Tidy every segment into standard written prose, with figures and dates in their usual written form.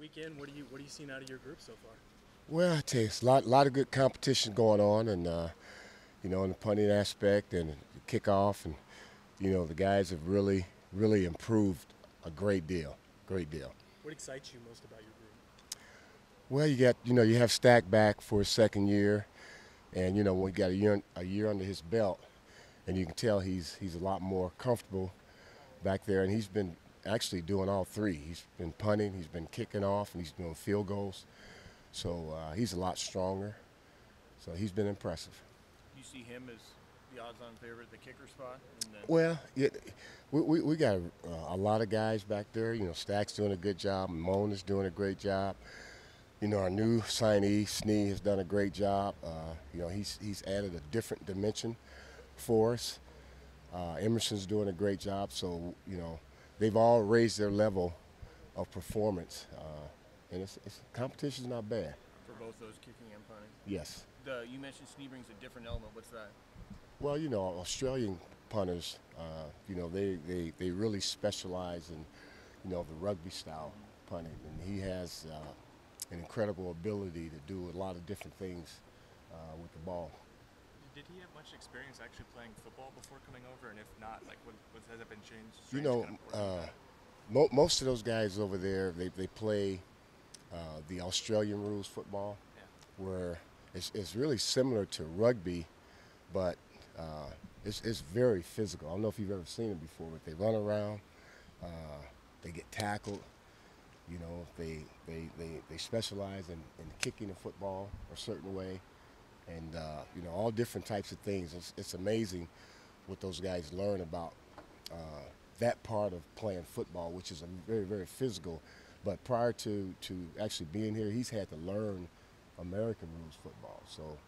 weekend. What are you seeing out of your group so far? Well, I tell you, it's a lot of good competition going on, and in the punting aspect and the kickoff, and the guys have really improved a great deal. What excites you most about your group? Well, you have Stack back for his second year, and when he got a year under his belt, and you can tell he's a lot more comfortable back there, and he's been actually doing all three. He's been punting, he's been kicking off, and he's doing field goals. So he's a lot stronger. So he's been impressive. You see him as the odds-on favorite at the kicker spot, and then Well, yeah, we got a lot of guys back there. Stack's doing a good job. Mona's doing a great job. Our new signee, Snee, has done a great job. He's added a different dimension for us. Emerson's doing a great job. So, they've all raised their level of performance. And competition's not bad. for both those kicking and punting. Yes. You mentioned Snee brings a different element. What's that? Well, Australian punters, they really specialize in, the rugby style punting, and he has an incredible ability to do a lot of different things with the ball. Did he have much experience actually playing football before coming over? And if not, what has that been changed? You know, most of those guys over there, they play the Australian rules football, Yeah. where it's really similar to rugby, but it's very physical. I don't know if you've ever seen it before, but they run around, they get tackled. They specialize in kicking the football a certain way, and all different types of things. It's amazing what those guys learn about that part of playing football, which is a very physical. But prior to actually being here, he's had to learn American rules football. So,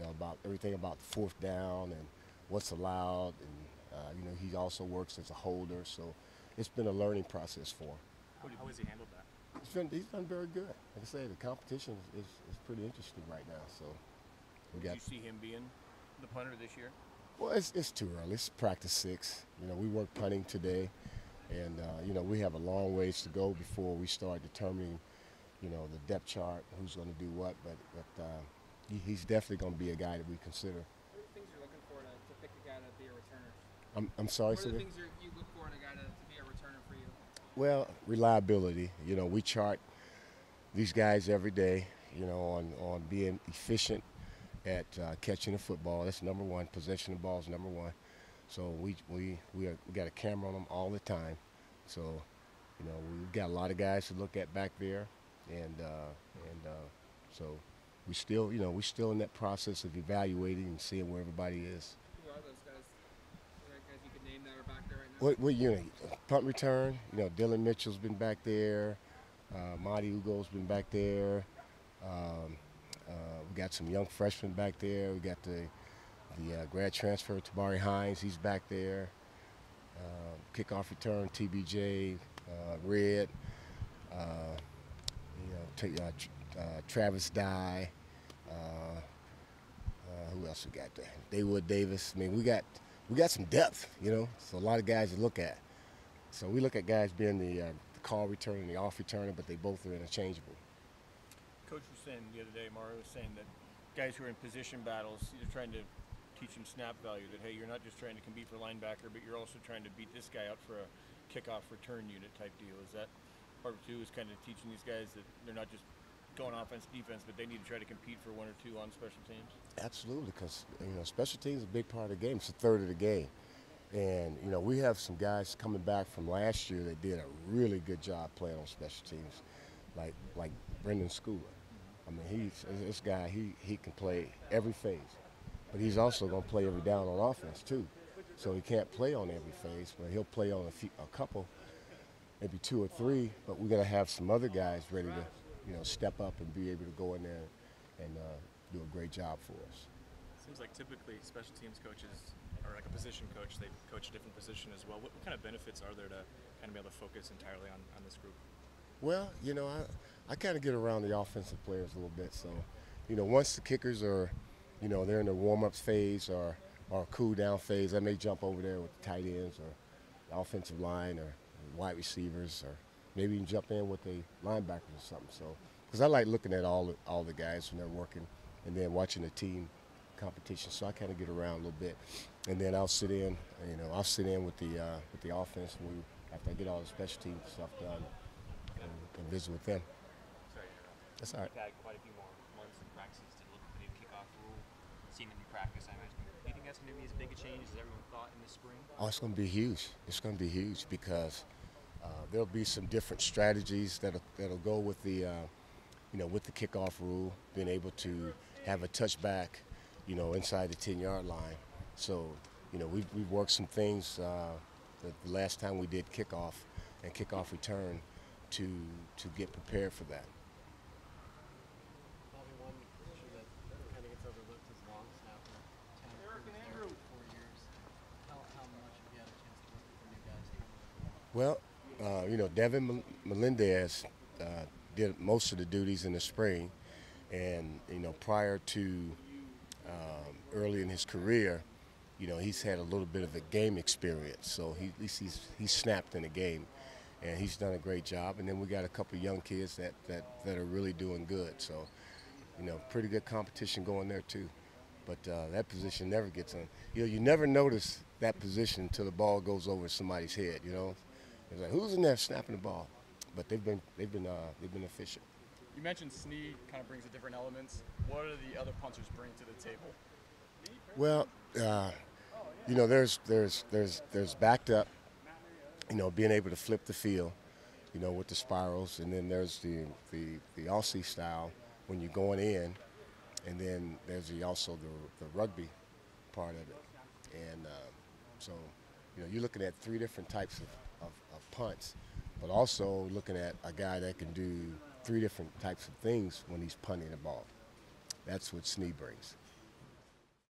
about everything about the fourth down and what's allowed, and he also works as a holder. So, it's been a learning process for him. How has he handled that? He's done very good. Like I say, the competition is pretty interesting right now. So, Did you see him being the punter this year? Well, it's too early. It's practice 6. We work punting today, and we have a long ways to go before we start determining, the depth chart, who's going to do what. But he's definitely going to be a guy that we consider. What are the things you're looking for to pick a guy to be a returner? I'm sorry, What are sir. the things you look for in a guy to be a returner for you? Well, reliability. We chart these guys every day, on being efficient at catching the football. That's number one. Possession of the ball is number one. So we got a camera on them all the time. So, we've got a lot of guys to look at back there, and so we still, we're still in that process of evaluating and seeing where everybody is. Who are those guys? Are there guys you could name that are back there right now? What unit? Punt return. Dylan Mitchell's been back there. Marty Ugo's been back there. We got some young freshmen back there. We got the grad transfer, Tabari Hines. He's back there. Kickoff return, TBJ, Red. Travis Dye. Who else we got there? Daywood Davis. I mean, we got some depth. So a lot of guys to look at. So we look at guys being the call returner and the off returner, but they both are interchangeable. Coach was saying the other day, Mario was saying that guys who are in position battles, you're trying to teach them snap value, that, hey, you're not just trying to compete for linebacker, but you're also trying to beat this guy out for a kickoff return unit type deal. Is that part of it, too, is kind of teaching these guys that they're not just going offense, defense, but they need to try to compete for one or two on special teams? Absolutely, because special teams is a big part of the game. It's a third of the game. And, we have some guys coming back from last year that did a really good job playing on special teams, like Brendan Schooler. I mean, this guy, he can play every phase, but he's also going to play every down on offense, too. So he can't play on every phase, but he'll play on a couple, maybe 2 or 3, but we're going to have some other guys ready to, step up and be able to go in there and do a great job for us. Seems like typically special teams coaches, or like a position coach, they coach a different position as well. What kind of benefits are there to kind of be able to focus entirely on this group? Well, I kind of get around the offensive players a little bit. So, once the kickers are, they're in the warm-up phase or cool down phase, I may jump over there with the tight ends or the offensive line or wide receivers or maybe even jump in with the linebackers or something. So, because I like looking at all the guys when they're working, and then watching the team competition. So I kind of get around a little bit, and then I'll sit in. I'll sit in with the offense when after I get all the special team stuff done, and visit with them. Sorry to interrupt. That's all right. You've had quite a few more months and practices to look at the new kickoff rule, seeing the new practice, I imagine. Do you think that's going to be as big a change as everyone thought in the spring? Oh, it's going to be huge. It's going to be huge because there'll be some different strategies that'll go with the with the kickoff rule, being able to have a touchback, inside the 10-yard line. So, we've worked some things the last time we did kickoff and kickoff return to get prepared for that. Probably one issue that kind of gets overlooked is long snapper. 10 Eric and Andrew. 4 years. How much have you had a chance to work with the new guys coming in? Well, Devin Melendez did most of the duties in the spring, and prior to early in his career, he's had a little bit of a game experience, so at least he's snapped in a game, and he's done a great job. And then we got a couple of young kids that are really doing good, so pretty good competition going there too. But that position never gets on. You never notice that position until the ball goes over somebody's head. It's like, who's in there snapping the ball? But they've been efficient. You mentioned Snead kind of brings the different elements. What do the other punters bring to the table? Well, there's backed up, being able to flip the field, with the spirals, and then there's the Aussie style when you're going in, and then there's also the rugby part of it, and so you're looking at 3 different types of punts, but also looking at a guy that can do 3 different types of things when he's punting the ball. That's what Snead brings.